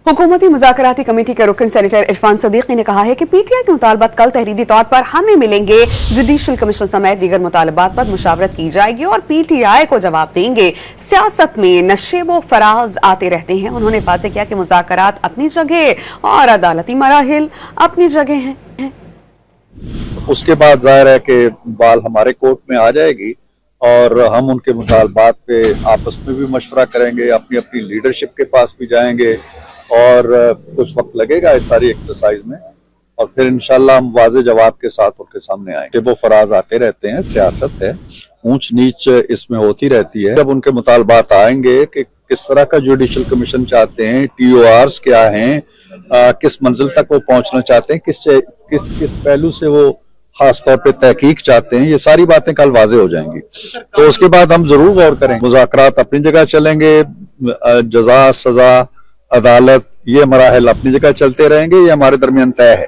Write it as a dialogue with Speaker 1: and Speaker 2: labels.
Speaker 1: हुकूमती मुज़ाकराती कमेटी के रुकन सेनेटर इरफान सदीकी ने कहा है कि पीटीआई के मुतालबात कल तहरीरी तौर पर हमें मिलेंगे। जुडिशल कमीशन समेत दीगर मुतालबात पर मुशावरत की जाएगी और पीटीआई को जवाब देंगे। सियासत में नशेबो फराज आते रहते हैं। उन्होंने वाज़ेह किया कि मुज़ाकरात अपनी जगह और अदालती मराहिल अपनी जगह हैं।
Speaker 2: उसके बाद जाहिर है कि बाल हमारे कोर्ट में आ जाएगी और हम उनके मुतालबात पे आपस में भी मशवरा करेंगे, अपनी अपनी लीडरशिप के पास भी जाएंगे और कुछ वक्त लगेगा इस सारी एक्सरसाइज में और फिर इंशाल्लाह हम वाज़ेह जवाब के साथ उनके सामने आएंगे। वो फराज आते रहते हैं, सियासत है, ऊंच नीच इसमें होती रहती है। जब उनके मुतालबात आएंगे कि किस तरह का जुडिशल कमीशन चाहते हैं, TORs क्या हैं, किस मंजिल तक वो पहुंचना चाहते हैं, किस पहलू से वो खास तौर पे तहकीक चाहते हैं, ये सारी बातें कल वाज़ेह हो जाएंगी। तो उसके बाद हम जरूर गौर करेंगे। मुज़ाकरात अपनी जगह चलेंगे, जजा, सजा, अदालत, ये मराहिल अपनी जगह चलते रहेंगे, ये हमारे दरमियान तय है।